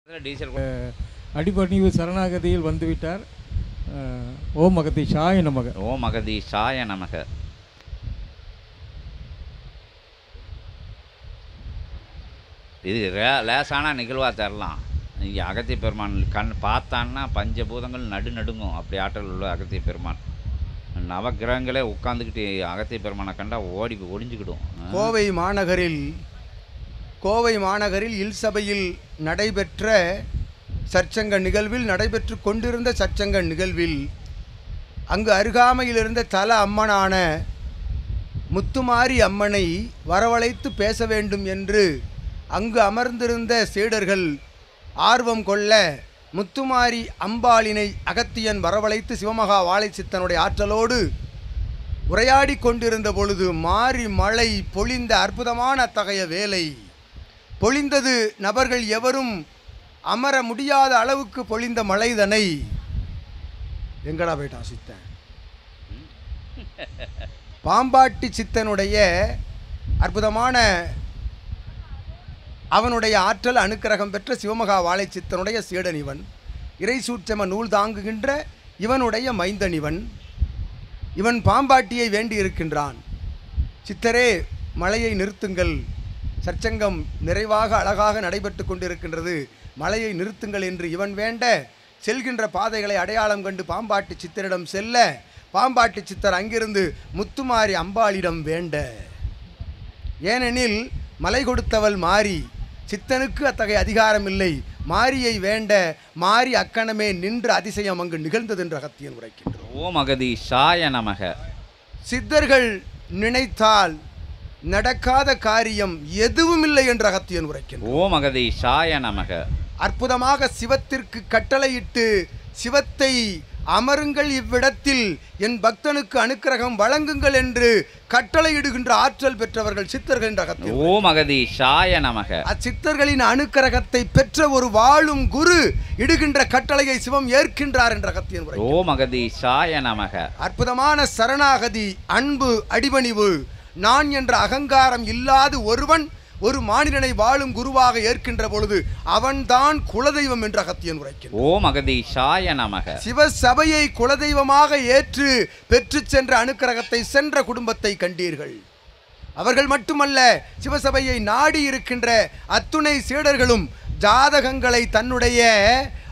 Diesel அடிபணிவு சரணாகதியில் வந்துவிட்டார். ஓம் அகதீஷாய நமக. ஓம் அகதீஷாய நமக. இது லேசான நிகழ்வாக தரலாம். இங்கே அகத்திய பெருமான் கண் பார்த்தான்னா பஞ்சபூதங்கள் நடுங்கும். அப்படி ஆற்றல் உள்ள அகத்திய பெருமான். நவகிரகங்களே உட்காந்துக்கிட்டு அகத்திய பெருமானை கண்டா ஒடிஞ்சுக்கிடும். கோவை மாநகரில் இல்சபையில் நடைபெற்ற சற்சங்க நிகழ்வில் நடைபெற்று கொண்டிருந்த சற்சங்க நிகழ்வில் அங்கு அருகாமையில் இருந்த தல அம்மனான முத்துமாரி அம்மனை வரவழைத்து பேச வேண்டும் என்று அங்கு அமர்ந்திருந்த சீடர்கள் ஆர்வம் கொள்ள முத்துமாரி அம்பாளினை அகத்தியன் வரவழைத்து சிவமகா வாழைச்சித்தனுடைய ஆற்றலோடு உரையாடி கொண்டிருந்த பொழுது மாறி மழை பொழிந்த அற்புதமான அத்தகைய வேலை பொழிந்தது. நபர்கள் எவரும் அமர முடியாத அளவுக்கு பொழிந்த மழைதனை எங்கடா போயிட்டான் சித்தன், பாம்பாட்டி சித்தனுடைய அற்புதமான அவனுடைய ஆற்றல் அனுக்கிரகம் பெற்ற சிவமகா வாழை சித்தனுடைய சீடன் இவன். இறை சூட்சம நூல் தாங்குகின்ற இவனுடைய மைந்தன் இவன் பாம்பாட்டியை வேண்டி இருக்கின்றான். சித்தரே, மழையை நிறுத்துங்கள், சற்சங்கம் நிறைவாக அழகாக நடைபெற்று கொண்டிருக்கின்றது, மழையை நிறுத்துங்கள் என்று இவன் வேண்ட செல்கின்ற பாதைகளை அடையாளம் கண்டு பாம்பாட்டி சித்தரிடம் செல்ல பாம்பாட்டி சித்தர் அங்கிருந்து முத்துமாரி அம்பாளிடம் வேண்ட. ஏனெனில் மலை கொடுத்தவள் மாறி, சித்தனுக்கு அத்தகைய அதிகாரம் இல்லை. மாரியை வேண்ட மாறி அக்கணமே நின்று அதிசயம் அங்கு நிகழ்ந்தது என்று அகத்தியன் உரைக்கின்றோம். ஓம் அகதீஷாய நமக. சித்தர்கள் நினைத்தால் நடக்காத காரியம் எதுவும் இல்லை என்று அகத்தியன் உரைக்கின்றோம். ஓம் அகதீஷாய நமக. அற்புதமாக சிவத்திற்கு கட்டளையிட்டு சிவத்தை அமருங்கள் இவ்விடத்தில், என் பக்தனுக்கு அனுக்கிரகம் வழங்குங்கள் என்று கட்டளையிடுகின்ற ஆற்றல் பெற்றவர்கள் சித்தர்கள் என்ற அகத்தியன். ஓம் அகதீஷாய நமக. அச்சித்தர்களின் அனுக்கிரகத்தை பெற்ற ஒரு வாழும் குரு இடுகின்ற கட்டளையை சிவம் ஏற்கின்றார் என்ற அகத்தியன். ஓம் அகதீஷாய நமக. அற்புதமான சரணாகதி, அன்பு, அடிபணிவு, நான் என்ற அகங்காரம் இல்லாது ஒருவன் ஒரு மானிடனை வாழும் குருவாக ஏற்கின்ற பொழுது அவன்தான் குலதெய்வம் என்ற அகத்தியன் உரைக்கின்றார். ஓம் அகதீஷாய நமக. சிவசபையை குலதெய்வமாக ஏற்று பெற்று சென்ற அனுக்கிரகத்தை சென்ற குடும்பத்தை கண்டீர்கள். அவர்கள் மட்டுமல்ல, சிவசபையை நாடி இருக்கின்ற அத்துணை சீடர்களும் ஜாதகங்களை தன்னுடைய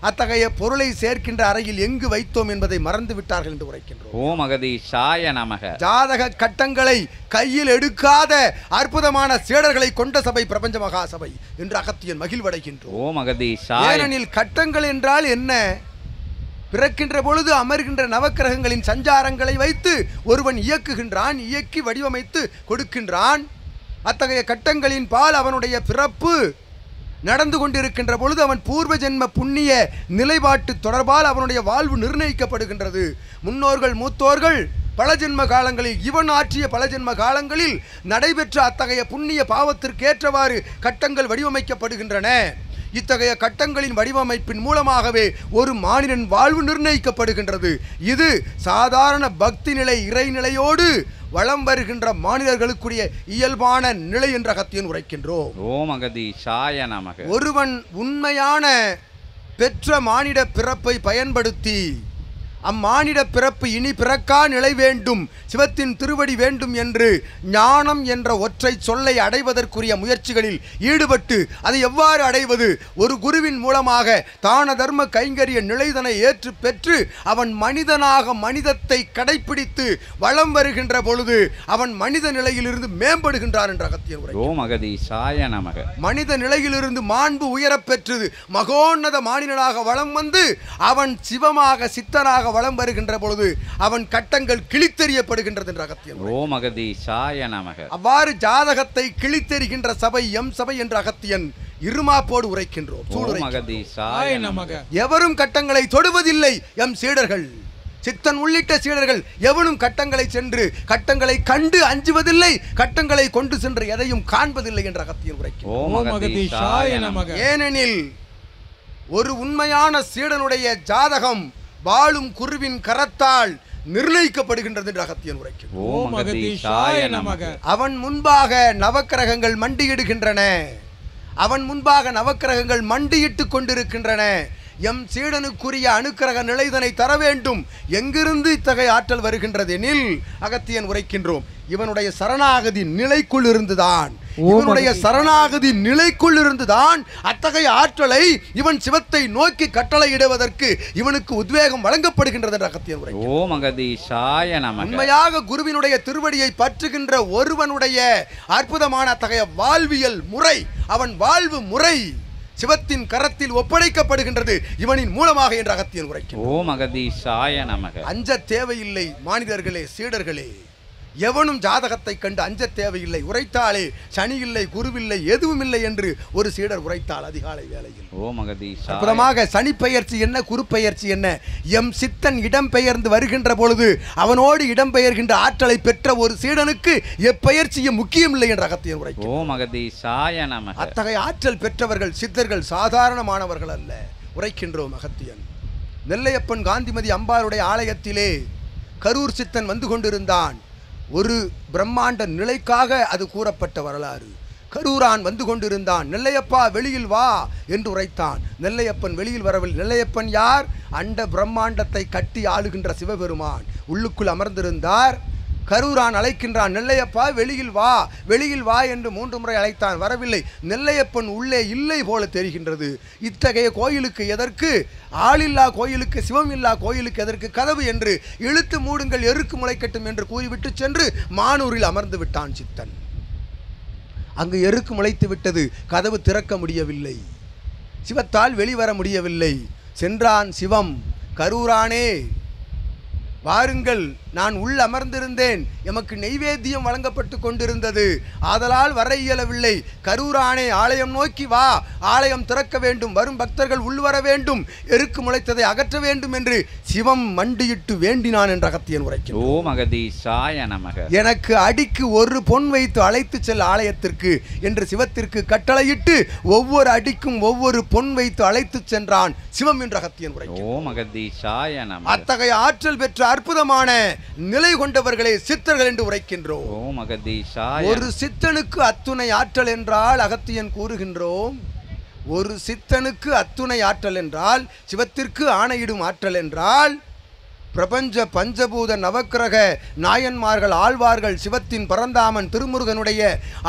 அத்தகைய பொருளை சேர்க்கின்ற அறையில் எங்கு வைத்தோம் என்பதை மறந்து விட்டார்கள் என்று உரைக்கின்றோம். ஓம் அகதீஷாய நமக. ஜாதக கட்டங்களை கையில் எடுக்காத அற்புதமான சீடர்களை கொண்ட சபை பிரபஞ்ச மகா சபை என்று அகத்தியன் மகிழ்வடைகின்றோம். ஓம் அகதீஷாய. ஏனெனில் கட்டங்கள் என்றால் என்ன? பிறக்கின்ற பொழுது அமர்கின்ற நவக்கிரகங்களின் சஞ்சாரங்களை வைத்து ஒருவன் இயக்குகின்றான், இயக்கி வடிவமைத்து கொடுக்கின்றான். அத்தகைய கட்டங்களின் பால் அவனுடைய பிறப்பு நடந்து கொண்டிருக்கின்ற பொழுது அவன் பூர்வ ஜென்ம புண்ணிய நிலைப்பாட்டு தொடர்பால் அவனுடைய வாழ்வு நிர்ணயிக்கப்படுகின்றது. முன்னோர்கள் மூத்தோர்கள் பல ஜென்ம காலங்களில், இவன் ஆற்றிய பல ஜென்ம காலங்களில் நடைபெற்ற அத்தகைய புண்ணிய பாவத்திற்கேற்றவாறு கட்டங்கள் வடிவமைக்கப்படுகின்றன. இத்தகைய கட்டங்களின் வடிவமைப்பின் மூலமாகவே ஒரு மானிடன் வாழ்வு நிர்ணயிக்கப்படுகின்றது. இது சாதாரண பக்தி நிலை, இறைநிலையோடு வளம் வருகின்ற மாநிலர்களுக்குரிய இயல்பான நிலை என்ற அகத்தியன் உரைக்கின்றோம். ஓம் அகதீஷாய நமக. ஒருவன் உண்மையான பெற்ற மானிட பிறப்பை பயன்படுத்தி அம்மானிட பிறப்பு இனி பிறக்கா நிலை வேண்டும், சிவத்தின் திருவடி வேண்டும் என்று ஞானம் என்ற ஒற்றை சொல்லை அடைவதற்குரிய முயற்சிகளில் ஈடுபட்டு அதை எவ்வாறு அடைவது? ஒரு குருவின் மூலமாக தான தர்ம கைங்கரிய நிலைதனை ஏற்று பெற்று அவன் மனிதனாக மனிதத்தை கடைப்பிடித்து வளம் வருகின்ற பொழுது அவன் மனித நிலையிலிருந்து மேம்படுகின்றான் என்ற அகத்தியன் உரை. ஓம் அகதீஷாய நமக. மனித நிலையிலிருந்து மாண்பு உயரப் பெற்று மகோன்னத மானிடனாக வளம் வந்து அவன் சிவமாக சித்தனாக வளம் வருகின்ற பொழுது அவன் கட்டங்கள் கிழித்தெறியப்படுகின்றது என்ற அகத்தியன். ஓம் அகதீஷாய நமக. அவ்வாறு ஜாதகத்தை கிழித்தெறிகின்ற சபை எம் சபை என்ற அகத்தியன் இருமாப்போடு உரைக்கின்றோம். ஓம் அகதீஷாய நமக. எவரும் கட்டங்களை தொடுவதில்லை எம் சீடர்கள். சித்தன் உள்ளிட்ட சீடர்கள் எவனும் கட்டங்களை சென்று கட்டங்களை கண்டு அஞ்சுவதில்லை, கட்டங்களை கொண்டு சென்று எதையும் காண்பதில்லை என்ற அகத்தியன் உரைக்கின்றோம். ஏனெனில் ஒரு உண்மையான சீடனுடைய ஜாதகம் வாழும் குருவின் கரத்தால் நிர்ணயிக்கப்படுகின்றது என்று அகத்தியன் உரைக்கின்றார். ஓம் அகதீஷாய நமக. அவன் முன்பாக நவக்கிரகங்கள் மண்டியிடுகின்றன. அவன் முன்பாக நவக்கிரகங்கள் மண்டியிட்டு கொண்டிருக்கின்றன. எம் சீடனுக்குரிய அனுக்கிரக நிலைதனை தர வேண்டும். எங்கிருந்து இத்தகைய ஆற்றல் வருகின்றது எனில் அகத்தியன் உரைக்கின்றோம், இவனுடைய சரணாகதி நிலைக்குள் இருந்துதான், இவனுடைய சரணாகதி நிலைக்குள் இருந்துதான் அத்தகைய ஆற்றலை இவன் சிவத்தை நோக்கி கட்டளையிடுவதற்கு இவனுக்கு உத்வேகம் வழங்கப்படுகின்றது என்று அகத்தியன் உரை. ஓம் அகதீஷாய நமக. உண்மையாக குருவினுடைய திருவடியை பற்றுகின்ற ஒருவனுடைய அற்புதமான அத்தகைய வாழ்வியல் முறை, அவன் வாழ்வு முறை சிவத்தின் கரத்தில் ஒப்படைக்கப்படுகின்றது இவனின் மூலமாக என்று அகத்தியன் உரைக்கிறார். ஓம் அகதீஷாய நமக. அஞ்ச தேவையில்லை மானிடர்களே, சீடர்களே. எவனும் ஜாதகத்தை கண்டு அஞ்ச தேவையில்லை. உரைத்தாலே சனி இல்லை, குருவில்லை, எதுவும் இல்லை என்று ஒரு சீடர் உரைத்தால் அதிகாலை வேளையில். ஓம் அகதீஷாய. அற்புதமாக சனி பெயர்ச்சி என்ன, குரு பெயர்ச்சி என்ன, எம் சித்தன் இடம்பெயர்ந்து வருகின்ற பொழுது அவனோடு இடம்பெயர்கின்ற ஆற்றலை பெற்ற ஒரு சீடனுக்கு எப்பெயர்ச்சியும் முக்கியம் இல்லை என்று அகத்தியன் உரைக்கிறார். ஓம் அகதீஷாய நமக. அத்தகைய ஆற்றல் பெற்றவர்கள் சித்தர்கள் சாதாரணமானவர்கள் அல்ல. உரைக்கின்றோம் அகத்தியன். நெல்லையப்பன் காந்திமதி அம்பாளுடைய ஆலயத்திலே கரூர் சித்தன் வந்து கொண்டிருந்தான். ஒரு பிரம்மாண்ட நிலைக்காக அது கூறப்பட்ட வரலாறு. கரூரான் வந்து கொண்டிருந்தான். நெல்லையப்பா வெளியில் வா என்று உரைத்தான். நெல்லையப்பன் வெளியில் வரவில்லை. நெல்லையப்பன் யார்? அண்ட பிரம்மாண்டத்தை கட்டி ஆளுகின்ற சிவபெருமான் உள்ளுக்குள் அமர்ந்திருந்தார். கரூரான் அழைக்கின்றான், நெல்லையப்பா வெளியில் வா, வெளியில் வா என்று 3 முறை அழைத்தான், வரவில்லை. நெல்லையப்பன் உள்ளே இல்லை போல தெரிகின்றது. இத்தகைய கோயிலுக்கு எதற்கு, ஆளில்லா கோயிலுக்கு, சிவம் இல்லா கோயிலுக்கு எதற்கு கதவு என்று இழுத்து மூடுங்கள், எருக்கு முளைக்கட்டும் என்று கூறிவிட்டு சென்று மானூரில் அமர்ந்து விட்டான் சித்தன். அங்கு எருக்கு முளைத்து விட்டது, கதவு திறக்க முடியவில்லை, சிவத்தால் வெளிவர முடியவில்லை. சென்றான் சிவம், கரூரானே வாருங்கள், நான் உள் அமர்ந்திருந்தேன், எமக்கு நெய்வேத்தியம் வழங்கப்பட்டு கொண்டிருந்தது, ஆதலால் வர இயலவில்லை. கரூரானே ஆலயம் நோக்கி வா, ஆலயம் திறக்க வேண்டும், வரும் பக்தர்கள் உள்வர வேண்டும், எருக்கு முளைத்ததை அகற்ற வேண்டும் என்று சிவம் மண்டியிட்டு வேண்டினான் என்ற அகத்தியன் உரைக்கிறார். ஓம் அகதீஷாய நமக. எனக்கு அடிக்கு 1 பொன் வைத்து அழைத்து செல் ஆலயத்திற்கு என்று சிவத்திற்கு கட்டளையிட்டு ஒவ்வொரு அடிக்கும் ஒவ்வொரு பொன் வைத்து அழைத்து சென்றான் சிவம் என்ற அகத்தியன் உரைக்கிறார். ஓம் அகதீஷாய நமக. அத்தகைய ஆற்றல் பெற்ற அற்புதமான நிலை கொண்டவர்களே சித்தர்கள் என்று உரைக்கின்றோம். ஓம் அகதீஷாய. ஒரு சித்தனுக்கு அத்துணை ஆற்றல் என்றால் அகத்தியன் கூறுகின்றோம், ஒரு சித்தனுக்கு அத்துணை ஆற்றல் என்றால், சிவத்திற்கு ஆணையிடும் ஆற்றல் என்றால், பிரபஞ்ச பஞ்சபூத நவக்கிரக நாயன்மார்கள் ஆழ்வார்கள் சிவத்தின் பரந்தாமன் திருமுருகனுடைய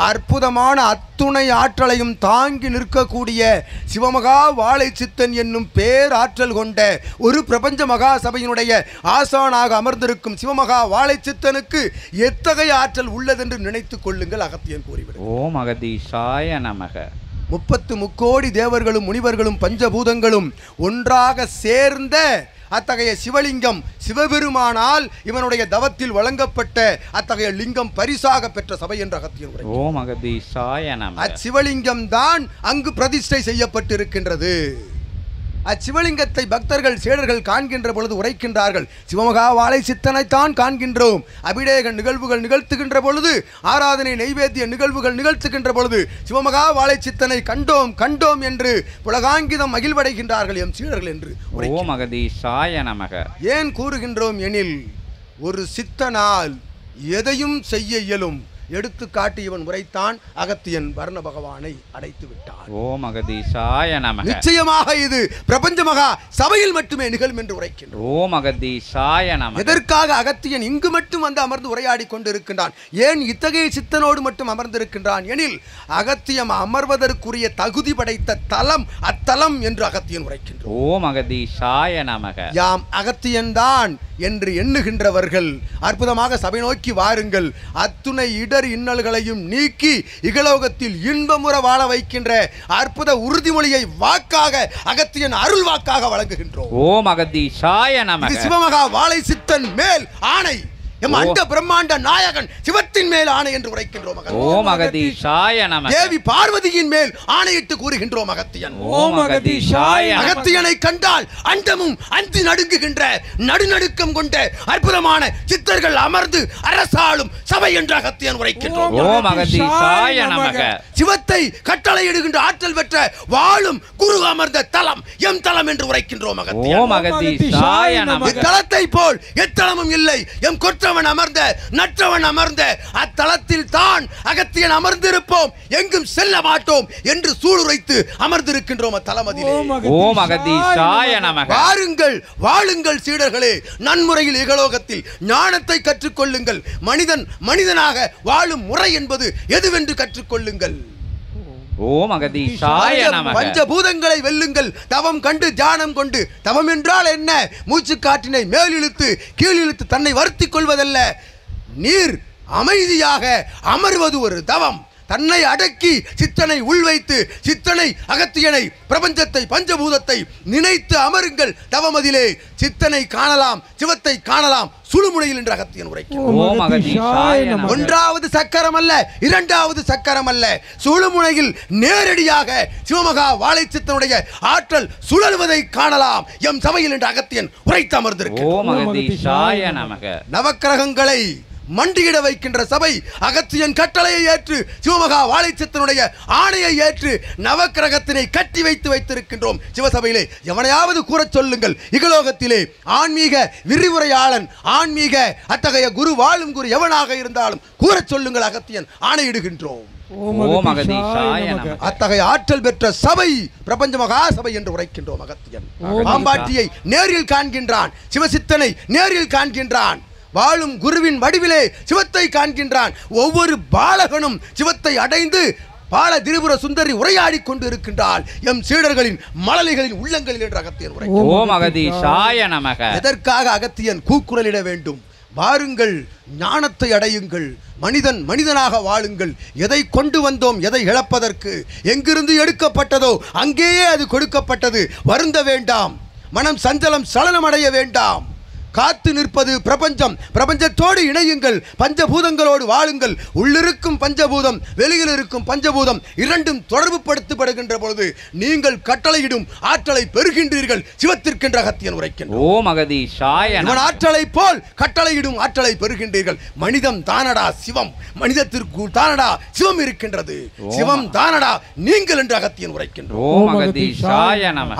அற்புதமான அத்துணை ஆற்றலையும் தாங்கி நிற்கக்கூடிய சிவமகா வாழை சித்தன் என்னும் பேராற்றல் கொண்ட ஒரு பிரபஞ்ச மகா சபையினுடைய ஆசானாக அமர்ந்திருக்கும் சிவமகா வாழை சித்தனுக்கு எத்தகைய ஆற்றல் உள்ளதென்று நினைத்துக் கொள்ளுங்கள் அகத்தியன் கூறிவிடும். ஓம் அகதீஷாய நமக. 30 முக்கோடி தேவர்களும் முனிவர்களும் பஞ்சபூதங்களும் ஒன்றாக சேர்ந்த அத்தகைய சிவலிங்கம் சிவபெருமானால் இவனுடைய தவத்தில் வழங்கப்பட்ட அத்தகைய லிங்கம் பரிசாக பெற்ற சபை என்ற அகத்தியன் உரை. ஓம் அகதீஷாய நமக. அச்சிவலிங்கம் தான் அங்கு பிரதிஷ்டை செய்யப்பட்டிருக்கின்றது. அச்சிவலிங்கத்தை பக்தர்கள் சீடர்கள் காண்கின்ற பொழுது உரைக்கின்றார்கள், சிவமகா வாழை சித்தனைத்தான் காண்கின்றோம். அபிடேக நிகழ்வுகள் நிகழ்த்துகின்ற பொழுது, ஆராதனை நைவேத்திய நிகழ்வுகள் நிகழ்த்துகின்ற பொழுது சிவமகா வாழை சித்தனை கண்டோம் கண்டோம் என்று புலகாங்கிதம் மகிழ்வடைகின்றார்கள் எம் சீடர்கள் என்று. ஓம் அகதீஷாய நமக. ஏன் கூறுகின்றோம் எனில், ஒரு சித்தனால் எதையும் செய்ய இயலும். எடுத்துக்காட்டி இவன் உரைத்தான், அகத்தியன் வர்ண பகவானை அடைத்து விட்டான். ஓம் அகதீஷாய நமக. நிச்சயமாக இது பிரபஞ்ச மகா சபையில் மட்டுமே நிகழும் என்று உரைக்கின்றோம். ஓம் அகதீஷாய நமக. எதற்காக அகத்தியன் இங்கு மட்டும் வந்து அமர்ந்து உரையாடி கொண்டிருக்கின்றான்? ஏன் இத்தகைய சித்தனோடு மட்டும் அமர்ந்திருக்கின்றான் எனில், அகத்தியம் அமர்வதற்குரிய தகுதி படைத்த தலம் அத்தலம் என்று அகத்தியன் உரைக்கின்றோம். ஓம் அகதீஷாய நமக. யாம் அகத்தியன்தான் என்று எண்ணுகின்றவர்கள் அற்புதமாக சபை நோக்கி வாருங்கள். அத்துணை இடர் இன்னல்களையும் நீக்கி இகலோகத்தில் இன்பமுற வாழ வைக்கின்ற அற்புத உறுதிமொழியை வாக்காக அகத்தியன் அருள் வாக்காக வழங்குகின்றோம். ஓம் அகதீஷாய நமக. இது சிவமகா வாழை சித்தன் மேல் ஆணை, எம் அண்ட பிரம்மாண்ட நாயகன் சிவத்தின் மேல் ஆணை என்று உரைக்கின்றோம். ஓம் அகதீஷாய நமக. தேவி பார்வதியின் மேல் ஆணையிட்டு கூறுகின்றோம் அகத்தியன். ஓம் அகதீஷாய. அகத்தியனை கண்டால் அண்டமும் அந்தி நடுங்குகின்ற நடுநடுக்கம் கொண்ட அற்புதமான சித்தர்கள் அமர்ந்து அரசாளும் சபை என்று அகத்தியன் உரைக்கின்றோம். ஓம் அகதீஷாய நமக. சிவத்தை கட்டளையிடுகின்ற ஆற்றல் பெற்ற வாழும் குரு அமர்ந்த தலம் எம் தலம் என்று உரைக்கின்றோம் அகத்தியன். ஓம் அகதீஷாய நமக. தலத்தை போல் எத்தலமும் இல்லை, எம் கொற்ற அற்றவன் அமர்ந்த நற்றவன் அமர்ந்த அத்தலத்தில் தான் அகத்தியன் அமர்ந்திருப்போம், எங்கும் செல்ல மாட்டோம் என்று சூளுரைத்து அமர்ந்திருக்கின்றோம் அத்தலமதிலே. ஓம் அகதீஷாய நமக. வாருங்கள் வாழுங்கள் சீடர்களே, நன்முறையில் இகலோகத்தில் ஞானத்தை கற்றுக்கொள்ளுங்கள். மனிதன் மனிதனாக வாழும் முறை என்பது எதுவென்று கற்றுக்கொள்ளுங்கள். ஓம் அகதீஷாய நமக. பஞ்சபூதங்களை வெல்லுங்கள், தவம் கண்டு தியானம் கொண்டு. தவம் என்றால் என்ன? மூச்சு காற்றினை மேலிழுத்து கீழிழுத்து தன்னை வருத்திக் கொள்வதல்ல. நீர் அமைதியாக அமர்வது ஒரு தவம். தன்னை அடக்கி சித்தனை உள்வைத்து சித்தனை அகத்தியனை பிரபஞ்சத்தை பஞ்சபூதத்தை நினைத்து அமருங்கள் தவமதிலே. சித்தனை காணலாம், சிவத்தை காணலாம் சுழுமுனையில் என்று அகத்தியன் உரைக்கிறார். ஒன்றாவது சக்கரம் அல்ல, இரண்டாவது சக்கரம் அல்ல, சுழுமுனையில் நேரடியாக சிவமகா வாழைச்சித்தனுடைய ஆற்றல் சுழல்வதை காணலாம் எம் சபையில் என்று அகத்தியன் உரைத்து அமர்ந்திருக்கிறார். நவக்கிரகங்களை மண்டியிட வைக்கின்ற சபை அகத்தியன் கட்டளையை ஏற்று சிவமகா வாழைச்சித்தனுடைய ஆணையை ஏற்று நவக்கிரகத்தினை கட்டி வைத்திருக்கின்றோம் சிவசபையிலே. எவனையாவது கூறச் சொல்லுங்கள், இகலோகத்திலே ஆன்மீக விரிவுரையாளன், ஆன்மீக அத்தகைய குரு, வாழும் குரு எவனாக இருந்தாலும் கூறச் சொல்லுங்கள், அகத்தியன் ஆணையிடுகின்றோம். அத்தகைய ஆற்றல் பெற்ற சபை பிரபஞ்ச மகா சபை என்று உரைக்கின்றோம் அகத்தியன். பாம்பாட்டியை நேரில் காண்கின்றான், சிவசித்தனை நேரில் காண்கின்றான், வாழும் குருவின் வடிவிலே சிவத்தை காண்கின்றான். ஒவ்வொரு பாலகனும் சிவத்தை அடைந்து பால திரிபுர சுந்தரி உரையாடி கொண்டு இருக்கின்றாள் எம் சீடர்களின் மழலைகளின் உள்ளங்களில் என்று அகத்தியன் உரைக்கிறார். எதற்காக அகத்தியன் கூக்குரலிட வேண்டும்? வாருங்கள், ஞானத்தை அடையுங்கள், மனிதன் மனிதனாக வாழுங்கள். எதை கொண்டு வந்தோம், எதை இழப்பதற்கு? எங்கிருந்து எடுக்கப்பட்டதோ அங்கேயே அது கொடுக்கப்பட்டது. வருந்த வேண்டாம், மனம் சஞ்சலம் சலனம் அடைய வேண்டாம். காத்து நிற்பது பிரபஞ்சம், பிரபஞ்சத்தோடு இணையுங்கள், பஞ்சபூதங்களோடு வாழுங்கள். உள்ளிருக்கும் பஞ்சபூதம், வெளியில் இருக்கும் பஞ்சபூதம் இரண்டும் தொடர்பு படுத்தப்படுகின்ற பொழுது நீங்கள் கட்டளையிடும் ஆற்றலை பெறுகின்றீர்கள். சிவத்திற்கென்ற அகத்தியன் உரைக்கின்றான். ஆற்றலை போல் கட்டளையிடும் ஆற்றலை பெறுகின்றீர்கள். மனிதம் தானடா சிவம், மனிதத்திற்குள் தானடா சிவம் இருக்கின்றது. சிவம் தானடா நீங்கள் என்று அகத்தியன் உரைக்கின்றான்.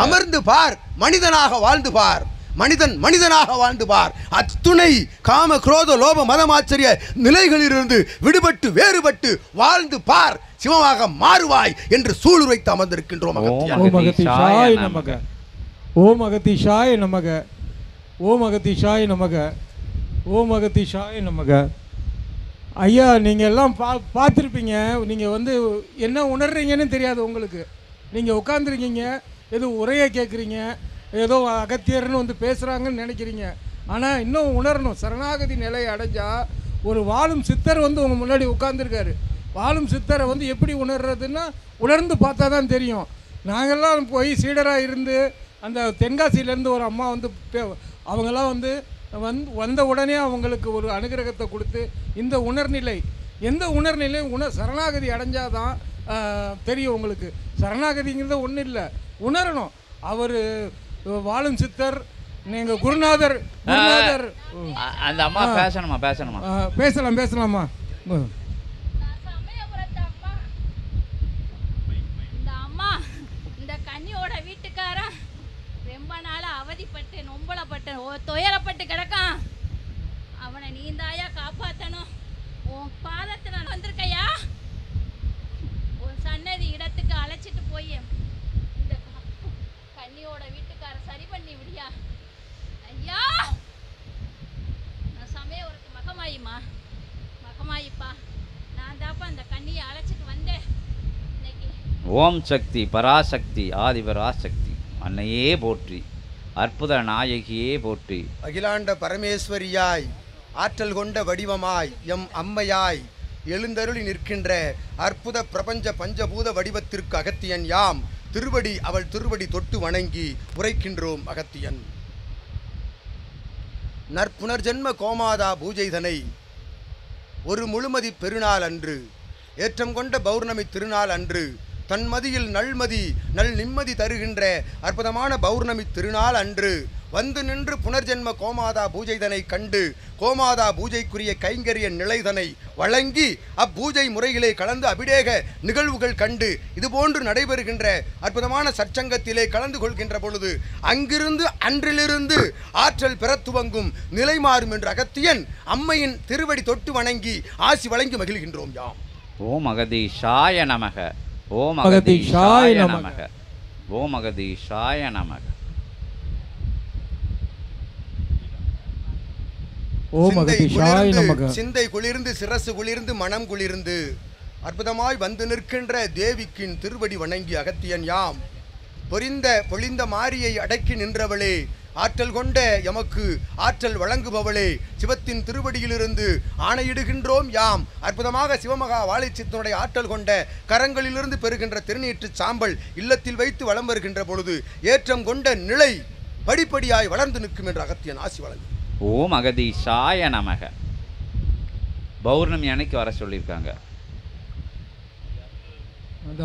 அமர்ந்து பார், மனிதனாக வாழ்ந்து பார், மனிதன் மனிதனாக வாழ்ந்து பார். அத்துணை காம குரோத லோப மதமாச்சரிய நிலைகளிலிருந்து விடுபட்டு வேறுபட்டு வாழ்ந்து பார், சிவமாக மாறுவாய் என்று சூளுரைத்து அமர்ந்திருக்கின்றோம். ஓம் அகதீஷாய நமக, ஓம் அகதீஷாய நமக, ஓம் அகதீஷாய நமக, ஓம் அகதீஷாய நமக. ஐயா, நீங்கள் எல்லாம் பார்த்துருப்பீங்க. நீங்கள் வந்து என்ன உணர்றீங்கன்னு தெரியாது உங்களுக்கு. நீங்கள் உட்காந்துருக்கீங்க, ஏதோ உரையை கேட்குறீங்க, ஏதோ அகத்தியர்னு வந்து பேசுகிறாங்கன்னு நினைக்கிறீங்க. ஆனால் இன்னும் உணரணும். சரணாகதி நிலையை அடைஞ்சால் ஒரு வாழும் சித்தர் வந்து உங்கள் முன்னாடி உட்காந்துருக்காரு. வாழும் சித்தரை வந்து எப்படி உணர்றதுன்னா உணர்ந்து பார்த்தா தான் தெரியும். நாங்கள்லாம் போய் சீடராக இருந்து அந்த தென்காசியிலேருந்து ஒரு அம்மா வந்து அவங்களாம் வந்து வந்த உடனே அவங்களுக்கு ஒரு அனுகிரகத்தை கொடுத்து இந்த உணர்நிலை, எந்த உணர்நிலை சரணாகதி அடைஞ்சாதான் தெரியும் உங்களுக்கு. சரணாகதிங்கிறது ஒன்றும் இல்லை, உணரணும். அவர் வாழும் சித்தர், நீங்க குருநாதர். அந்த அம்மா பேசணுமா? பேசலாமா? இந்த அம்மா, இந்த கன்னியோட வீட்டுக்காரன் ரொம்ப நாளா அவதிப்பட்டு நொம்பலப்பட்டு துயரப்பட்டு கிடக்கான். அவனை நீந்தாயா காப்பாற்றணும். உன் பாதத்தை நான் வந்திருக்கையா, உன் சன்னதி இடத்துக்கு அழைச்சிட்டு போய் இந்த கன்னியோட வீட்டுக்கார சரி பண்ணி விடியா ஐயா. நான் சமயவரத்து மகமாயிப்பா, நான் தாப்பா அந்த கன்னியை அழைச்சிட்டு வந்தேன் இன்னைக்கு. ஓம் சக்தி பராசக்தி ஆதிபராசக்தி அன்னையே போற்றி, அற்புத நாயகியே போற்றி. அகிலாண்ட பரமேஸ்வரியாய், ஆற்றல் கொண்ட வடிவமாய், எம் அம்மையாய் எழுந்தருளி நிற்கின்ற அற்புத பிரபஞ்ச பஞ்சபூத வடிவத்திற்கு அகத்தியன் யாம் திருவடி, அவள் திருவடி தொட்டு வணங்கி உரைக்கின்றோம் அகத்தியன். நற்புணர்ஜென்ம கோமாதா பூஜைதனை ஒரு முழுமதி பெருநாள் அன்று, ஏற்றம் கொண்ட பௌர்ணமி திருநாள் அன்று, தன்மதியில் நல்மதி நல் நிம்மதி தருகின்ற அற்புதமான பௌர்ணமி திருநாள் அன்று வந்து நின்று புனர்ஜென்ம கோமாதா பூஜைதனை கண்டு கோமாதா பூஜைக்குரிய கைங்கரிய நிலைதனை வழங்கி அப்பூஜை முறையிலே கலந்து அபிடேக நிகழ்வுகள் கண்டு இதுபோன்று நடைபெறுகின்ற அற்புதமான சற்சங்கத்திலே கலந்து கொள்கின்ற பொழுது அங்கிருந்து அன்றிலிருந்து ஆற்றல் பெற துவங்கும் நிலை மாறும் என்று அகத்தியன் அம்மையின் திருவடி தொட்டு வணங்கி ஆசி வழங்கி மகிழ்கின்றோம் யாம். ஓம் அகதீஷாய நமக. ஓம் அகதீஷாய அகதீஷாய நமக. நமக. ஓம் அகதீஷாய நமக. ஓம் அகதீஷாய நமக. சிந்தை குளிர்ந்து சிரசு குளிர்ந்து மனம் குளிர்ந்து அற்புதமாய் வந்து நிற்கின்ற தேவிக்கின் திருவடி வணங்கி அகத்தியன் யாம். பொழிந்த மாரியை அடக்கி நின்றவளே, ஆற்றல் கொண்ட எமக்கு ஆற்றல் வழங்குபவளே, சிவத்தின் திருவடியிலிருந்து ஆணையிடுகின்றோம் யாம். அற்புதமாக சிவமகா வாழைச்சித்தனுடைய ஆற்றல் கொண்ட கரங்களிலிருந்து பெறுகின்ற திருநீற்று சாம்பல் இல்லத்தில் வைத்து வலம் வருகின்ற பொழுது ஏற்றம் கொண்ட நிலை படிப்படியாய் வளர்ந்து நிற்கும் என்று அகத்தியன் ஆசி வழங்கு. ஓம் அகதீஷாய நமக. பௌர்ணமி அன்னைக்கு வர சொல்லியிருக்காங்க. அந்த